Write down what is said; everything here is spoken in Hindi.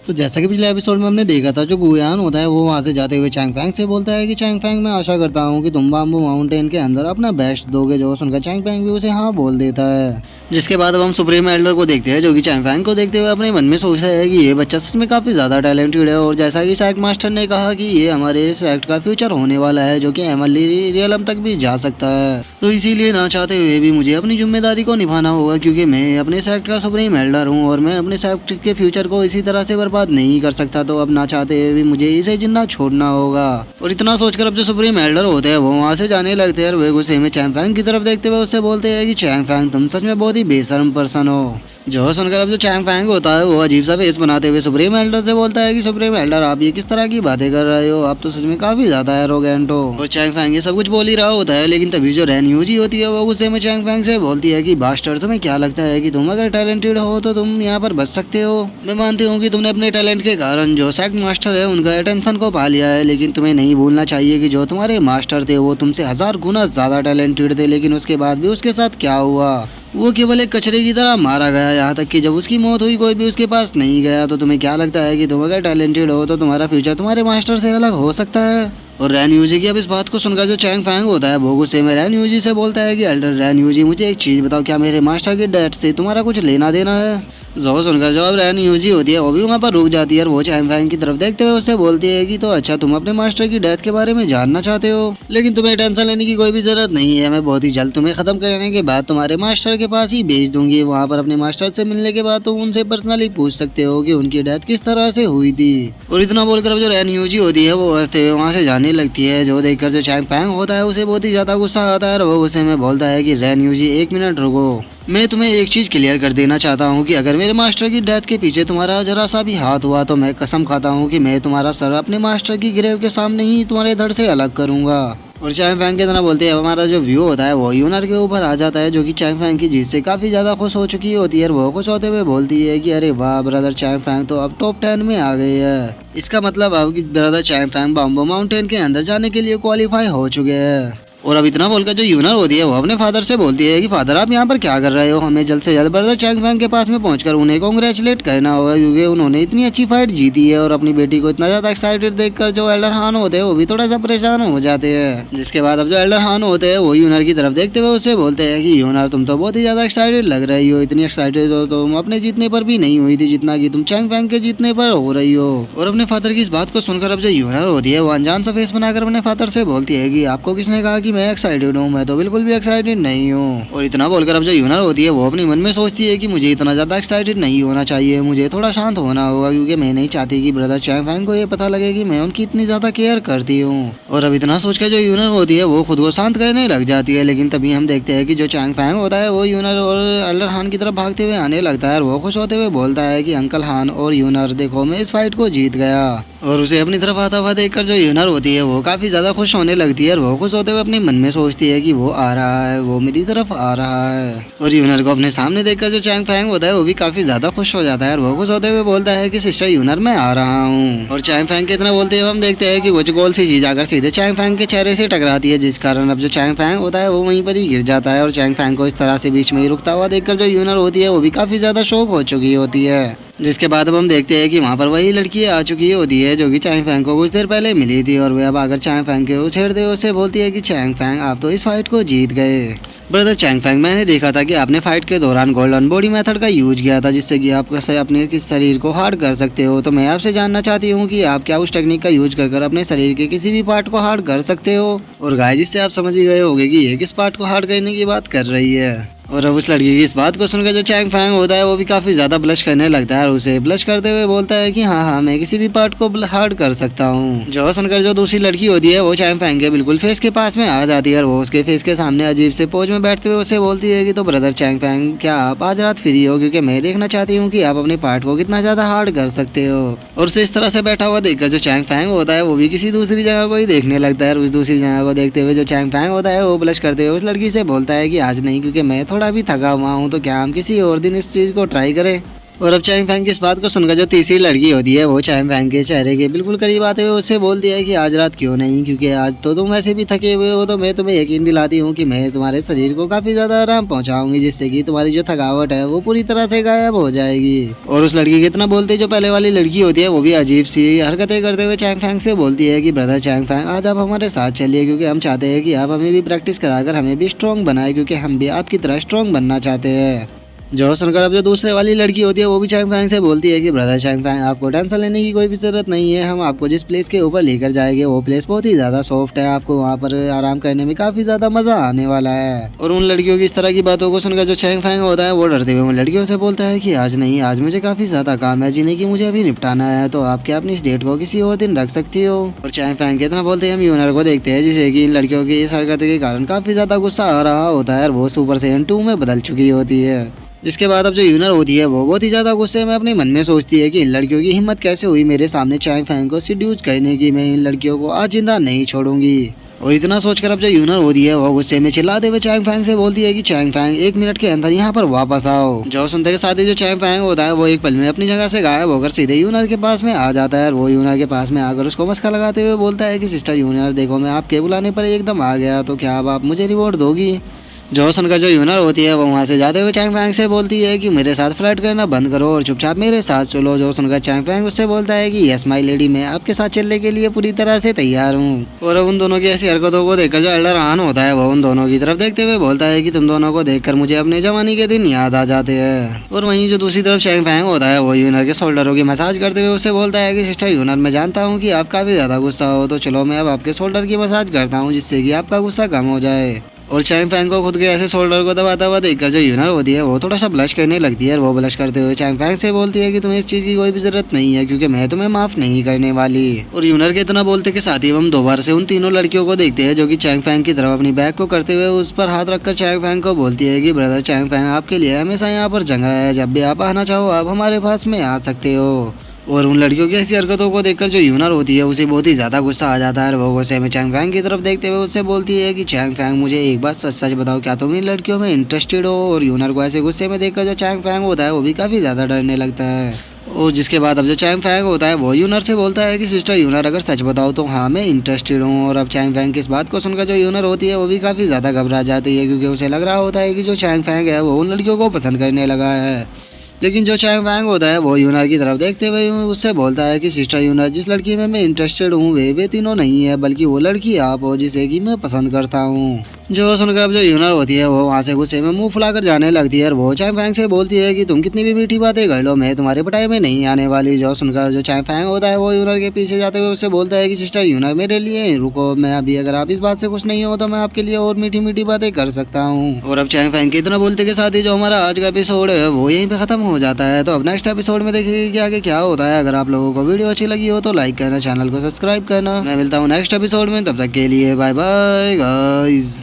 तो जैसा कि पिछले एपिसोड में हमने देखा था, जो गुयान होता है वो वहाँ से जाते हुए चैंग फैंग से बोलता है कि चैंग फैंग, मैं आशा करता हूँ कि तुम बाम्बू माउंटेन के अंदर अपना बेस्ट दोगे। जो सुनकर चैंग फैंग भी उसे हाँ बोल देता है। जिसके बाद अब हम सुप्रीम एल्डर को देखते हैं, जो कि चैंग फैंग को देखते हुए अपने मन में सोचता है कि ये बच्चा सच में काफी ज्यादा टैलेंटेड है। और जैसा कि सैक्ट मास्टर ने कहा कि ये हमारे सैक्ट का फ्यूचर होने वाला है, जो कि एमएलई रियलम तक भी जा सकता है। तो इसीलिए ना चाहते हुए भी मुझे अपनी जिम्मेदारी को निभाना होगा, क्योंकि मैं अपने सैक्ट का सुप्रीम एल्डर हूँ और मैं अपने सैक्ट के फ्यूचर को इसी तरह से बर्बाद नहीं कर सकता। तो अब ना चाहते हुए भी मुझे इसे जिंदा छोड़ना होगा। और इतना सोचकर अब जो सुप्रीम एल्डर होते हैं वो वहाँ से जाने लगते हैं और वे गुस्से में चैंग फैंग की तरफ देखते हुए उससे बोलते हैं कि चैंग फैंग, तुम सच में बहुत ही बेशर्म पर्सन हो। जो सुनकर अब जो चैंग फैंग होता है वो अजीब सा फेस बनाते हुए सुप्रीम एल्डर से बोलता है कि सुप्रीम एल्डर, आप ये किस तरह की बातें कर रहे हो, आप तो सच में काफी ज्यादा एरोगेंट हो। और चैंग फैंग ये सब कुछ बोल ही रहा होता है, लेकिन तभी जो रैन यूजी होती है वो गुस्से में चैंग फैंग से बोलती है कि बास्टर, तुम्हें क्या लगता है कि तुम अगर टैलेंटेड हो तो तुम यहाँ पर बच सकते हो। मैं मानती हूँ कि तुमने अपने टैलेंट के कारण जो सैक्ट मास्टर है उनका अटेंशन को पा लिया है, लेकिन तुम्हें नहीं भूलना चाहिए कि जो तुम्हारे मास्टर थे वो तुमसे 1000 गुना ज्यादा टैलेंटेड थे। लेकिन उसके बाद भी उसके साथ क्या हुआ, वो केवल एक कचरे की तरह मारा गया। यहाँ तक कि जब उसकी मौत हुई कोई भी उसके पास नहीं गया। तो तुम्हें क्या लगता है कि तुम अगर टैलेंटेड हो तो तुम्हारा फ्यूचर तुम्हारे मास्टर से अलग हो सकता है। और रैन यूजी की अब इस बात को सुनकर जो चैंग फैंग होता है वो गुस्से में रैन यूजी से बोलता है कि एल्डर रैन यूजी, मुझे एक चीज बताओ, क्या मेरे मास्टर के डेथ से तुम्हारा कुछ लेना देना है। जो सुनकर जो अब रैन यूजी होती है वो भी वहाँ पर रुक जाती है और वो चैंग फैंग की तरफ देखते हुए उससे बोलती है कि तो अच्छा, तुम अपने मास्टर की डेथ के बारे में जानना चाहते हो, लेकिन तुम्हें टेंशन लेने की कोई भी जरूरत नहीं है। मैं बहुत ही जल्द तुम्हें खत्म करने के बाद तुम्हारे मास्टर के पास ही भेज दूंगी। वहाँ पर अपने मास्टर से मिलने के बाद तुम उनसे पर्सनली पूछ सकते हो कि उनकी डेथ किस तरह से हुई थी। और इतना बोलकर अब जो रैन यूजी होती है वो हंसते हुए वहाँ से जाने लगती है। जो देखकर जो चैंग फैंग होता है उसे बहुत ही ज्यादा गुस्सा आता है और वो गुस्से में बोलता है कि रैन यूजी, एक मिनट रुको, मैं तुम्हें एक चीज क्लियर कर देना चाहता हूँ कि अगर मेरे मास्टर की डेथ के पीछे तुम्हारा जरा सा भी हाथ हुआ तो मैं कसम खाता हूँ कि मैं तुम्हारा सर अपने मास्टर की ग्रेव के सामने ही तुम्हारे धड़ से अलग करूंगा। और चैंग फैंग के तरह बोलते हैं, हमारा जो व्यू होता है वो यूनर के ऊपर आ जाता है, जो कि चैंग फैंग की जीत से काफी ज्यादा खुश हो चुकी होती है। और वो खुश होते हुए बोलती है कि अरे वाह ब्रदर, चैंग फैंग तो अब टॉप 10 में आ गई है। इसका मतलब अब brother Chang Fang Bambo mountain के अंदर जाने के लिए क्वालिफाई हो चुके हैं। और अब इतना बोलकर जो यूनर होती है वो अपने फादर से बोलती है कि फादर, आप यहाँ पर क्या कर रहे हो, हमें जल्द से जल्द ब्रदर चैंग फैंग के पास में पहुंचकर उन्हें कांग्रेचुलेट करना होगा, क्योंकि उन्होंने इतनी अच्छी फाइट जीती है। और अपनी बेटी को इतना ज्यादा एक्साइटेड देखकर जो एल्डर हान होते हैं वो भी थोड़ा सा परेशान हो जाते हैं। जिसके बाद अब जो एल्डर हान होते हैं वो यूनर की तरफ देखते हुए उससे बोलते हैं कि यूनर, तुम तो बहुत ही ज्यादा एक्साइटेड लग रही हो, इतनी एक्साइटेड हो तो तुम अपने जीतने पर भी नहीं हुई थी जितना कि तुम चैंग फैंग के जीतने पर हो रही हो। और अपने फादर की इस बात को सुनकर अब जो यूनर होती है वो अनजान सा फेस बनाकर अपने फादर से बोलती है कि आपको किसने कहा कि मैं एक्साइटेड हूँ, मैं तो बिल्कुल भी एक्साइटेड नहीं हूँ। और इतना बोलकर अब जो यूनर होती है वो अपने मन में सोचती है कि मुझे इतना ज्यादा एक्साइटेड नहीं होना चाहिए, मुझे थोड़ा शांत होना होगा, क्योंकि मैं नहीं चाहती कि ब्रदर चैंग फैंग को ये पता लगे कि मैं उनकी इतनी ज्यादा केयर करती हूँ। और अब इतना सोचकर जो यूनर होती है वो खुद को शांत करने लग जाती है। लेकिन तभी हम देखते हैं कि जो चैंग फैंग होता है वो यूनर और एल्डर हान की तरफ भागते हुए आने लगता है और वो खुश होते हुए बोलता है कि अंकल हान और यूनर, देखो मैं इस फाइट को जीत गया। और उसे अपनी तरफ आता हुआ देखकर जो यूनर होती है वो काफी ज्यादा खुश होने लगती है और वो खुश होते हुए अपने मन में सोचती है कि वो आ रहा है, वो मेरी तरफ आ रहा है। और यूनर को अपने सामने देखकर जो चैंग फैंग होता है वो भी काफी ज्यादा खुश हो जाता है और वो खुश होते हुए बोलता है कि सिस्टर यूनर, मैं आ रहा हूँ। और चैंग फैंग के इतना बोलते हुए हम देखते हैं कि कुछ गोल सी चीज आकर सीधे चैंग फैंग के चेहरे से टकराती है, जिस कारण अब जो चैंग फैंग होता है वो वहीं पर ही गिर जाता है। और चैंग फैंग को इस तरह से बीच में ही रुकता हुआ देखकर जो यूनर होती है वो भी काफी ज्यादा शौक हो चुकी होती है। जिसके बाद अब हम देखते हैं कि वहाँ पर वही लड़की आ चुकी होती है जो कि चैंग फैंग को कुछ देर पहले मिली थी। और वह अब आकर चैंग फैंग के छेड़ते हुए उससे बोलती है कि चैंग फैंग, आप तो इस फाइट को जीत गए। ब्रदर चैंग फैंग, मैंने देखा था कि आपने फाइट के दौरान गोल्डन बॉडी मेथड का यूज किया था, जिससे कि आप अपने किस शरीर को हार्ड कर सकते हो। तो मैं आपसे जानना चाहती हूँ कि आप क्या उस टेक्निक का यूज कर अपने शरीर के किसी भी पार्ट को हार्ड कर सकते हो। और गाइस, जिससे आप समझ ही गए होंगे कि ये किस पार्ट को हार्ड करने की बात कर रही है। और अब उस लड़की की इस बात को सुनकर जो चैंग फैंग होता है वो भी काफी ज्यादा ब्लश करने लगता है और उसे ब्लश करते हुए बोलता है कि हाँ हाँ, मैं किसी भी पार्ट को हार्ड कर सकता हूँ। जो सुनकर जो दूसरी लड़की होती है वो चैंग फैंग के बिल्कुल फेस के पास में आ जाती है और वो उसके फेस के सामने अजीब से पोज में बैठते हुए उसे बोलती है कि तो ब्रदर चैंग फैंग, क्या आप आज रात फ्री हो, क्योंकि मैं देखना चाहती हूँ कि आप अपने पार्ट को कितना ज्यादा हार्ड कर सकते हो। और उसे इस तरह से बैठा हुआ देखकर जो चैंग फैंग होता है वो भी किसी दूसरी जगह को ही देखने लगता है। और उस दूसरी जगह को देखते हुए जो चैंग फैंग होता है वो ब्लश करते हुए उस लड़की से बोलता है कि आज नहीं, क्योंकि मैं थोड़ा भी थका हुआ हूँ, तो क्या हम किसी और दिन इस चीज को ट्राई करें। और अब चैंग फैंग की इस बात को सुनकर जो तीसरी लड़की होती है वो चैंग फैंग के चेहरे के बिल्कुल करीब आते हुए उससे बोलती है कि आज रात क्यों नहीं, क्योंकि आज तो तुम वैसे भी थके हुए हो, तो मैं तुम्हें यकीन दिलाती हूँ कि मैं तुम्हारे शरीर को काफी ज्यादा आराम पहुंचाऊंगी, जिससे कि तुम्हारी जो थकावट है वो पूरी तरह से गायब हो जाएगी। और उस लड़की के इतना बोलते जो पहले वाली लड़की होती है वो भी अजीब सी हरकतें करते हुए चैंग फैंग से बोलती है कि ब्रदर चैंग फैंग आज आप हमारे साथ चलिए, क्योंकि हम चाहते हैं कि आप हमें भी प्रैक्टिस कराकर हमें भी स्ट्रॉन्ग बनाए, क्योंकि हम भी आपकी तरह स्ट्रॉन्ग बनना चाहते हैं। जो सुनकर अब जो दूसरे वाली लड़की होती है वो भी चैंग फैंग से बोलती है कि ब्रदर चैंग फैंग आपको टेंशन लेने की कोई भी जरूरत नहीं है, हम आपको जिस प्लेस के ऊपर लेकर जाएंगे वो प्लेस बहुत ही ज्यादा सॉफ्ट है, आपको वहाँ पर आराम करने में काफी ज्यादा मजा आने वाला है। और उन लड़कियों की इस तरह की बातों को सुनकर जो चैंग फैंग होता है वो डरते हुए उन लड़कियों से बोलता है कि आज नहीं, आज मुझे काफी ज्यादा काम है जिन्हें की मुझे अभी निपटाना है, तो आप क्या अपनी इस डेट को किसी और दिन रख सकती हो। और चैंग फैंग के इतना बोलते हम यूनर को देखते हैं जिसे कि इन लड़कियों की इस हरकत के कारण काफी ज्यादा गुस्सा आ रहा होता है और वो सुपर सैयन 2 में बदल चुकी होती है। जिसके बाद अब जो यूनर होती है वो बहुत ही ज्यादा गुस्से में अपने मन में सोचती है कि इन लड़कियों की हिम्मत कैसे हुई मेरे सामने चैंग फैंग को सीड्यूस करने की, मैं इन लड़कियों को आज जिंदा नहीं छोड़ूंगी। और इतना सोचकर अब जो यूनर होती है वो गुस्से में चिल्लाते हुए चैंग फैंग से बोलती है कि चैंग फैंग 1 मिनट के अंदर यहाँ पर वापस आओ। जो सुनते के साथ ही जो चैंग फैंग होता है वो एक पल में अपनी जगह से गायब होकर सीधे यूनर के पास में आ जाता है और वो यूनर के पास में आकर उसको मस्का लगाते हुए बोलता है कि सिस्टर यूनर देखो, मैं आपके बुलाने पर एकदम आ गया, तो क्या अब आप मुझे रिवॉर्ड दोगी। जो सुनकर जो यूनर होती है वो वहाँ से जाते हुए चैंग फैंग से बोलती है कि मेरे साथ फ्लर्ट करना बंद करो और चुपचाप मेरे साथ चलो। जो सुनकर चैंग फैंग उससे बोलता है कि यस माई लेडी, मैं आपके साथ चलने के लिए पूरी तरह से तैयार हूँ। और अब उन दोनों की ऐसी हरकतों को देखकर जो एल्डर आन होता है वो उन दोनों की तरफ देखते हुए बोलता है कि तुम दोनों को देखकर मुझे अपने जवानी के दिन याद आ जाते हैं। और वहीं जो दूसरी तरफ चैंग फैंग होता है वो यूनर के शोल्डरों की मसाज करते हुए उससे बोलता है कि सिस्टर यूनर, मैं जानता हूँ कि आप काफी ज्यादा गुस्सा हो, तो चलो मैं अब आपके शोल्डर की मसाज करता हूँ जिससे कि आपका गुस्सा कम हो जाए। और चैंग फैंग को खुद के ऐसे शोल्डर को दबाता हुआ देखकर जो यूनर होती है वो थोड़ा सा ब्लश करने लगती है और वो ब्लश करते हुए चैंग फैंग से बोलती है कि तुम्हें इस चीज की कोई भी जरूरत नहीं है, क्योंकि मैं तुम्हें माफ नहीं करने वाली। और यूनर के इतना बोलते के साथ ही हम दोबारा से उन तीनों लड़कियों को देखते हैं जो कि चैंग फैंग की तरफ अपनी बैग को करते हुए उस पर हाथ रखकर चैंग फैंग को बोलती है कि ब्रदर चैंग फैंग आपके लिए हमेशा यहाँ पर जगह है, जब भी आप आना चाहो आप हमारे पास में आ सकते हो। और उन लड़कियों की ऐसी हरकतों को देखकर जो यूनर होती है उसे बहुत ही ज्यादा गुस्सा आ जाता है और वो गुस्से में चैंग फैंग की तरफ देखते हुए उससे बोलती है कि चैंग फैंग मुझे एक बात सच सच बताओ, क्या तुम इन लड़कियों में इंटरेस्टेड हो। और यूनर को ऐसे गुस्से में देखकर जो चैंग फैंग होता है वो भी काफी ज्यादा डरने लगता है। और जिसके बाद अब जो चैंग फैंग होता है वो यूनर से बोलता है कि सिस्टर यूनर, अगर सच बताओ तो हाँ मैं इंटरेस्टेड हूँ। और अब चैंग फैंग की इस बात को सुनकर जो यूनर होती है वो भी काफी ज्यादा घबरा जाती है, क्योंकि उसे लग रहा होता है कि जो चैंग फैंग है वो उन लड़कियों को पसंद करने लगा है। लेकिन जो चैंग फैंग होता है वो यूनर की तरफ देखते हुए उससे बोलता है कि सिस्टर यूनर, जिस लड़की में मैं इंटरेस्टेड हूँ वे तीनों नहीं है, बल्कि वो लड़की आप हो जिसे कि मैं पसंद करता हूँ। जो सुनकर अब जो यूनर होती है वो वहाँ से गुस्से में मुंह फुलाकर जाने लगती है और वो चैंग फैंग से बोलती है कि तुम कितनी भी मीठी बातें कर लो, मैं तुम्हारे पटाई में नहीं आने वाली। जो सुनकर जो चैंग फैंग होता है वो यूनर के पीछे जाते हुए उससे बोलता है कि सिस्टर यूनर, मेरे लिए रुको, मैं अभी अगर आप इस बात से खुश नहीं हो तो मैं आपके लिए और मीठी मीठी बातें कर सकता हूँ। और अब चैंग फैंग के इतना बोलते के साथ ही जो हमारा आज का एपिसोड है वो यहीं पे खत्म हो जाता है। तो अब नेक्स्ट एपिसोड में देखिए कि आगे क्या होता है। अगर आप लोगों को वीडियो अच्छी लगी हो तो लाइक करना, चैनल को सब्सक्राइब करना। मैं मिलता हूँ नेक्स्ट एपिसोड में, तब तक के लिए बाय बाय गाइस।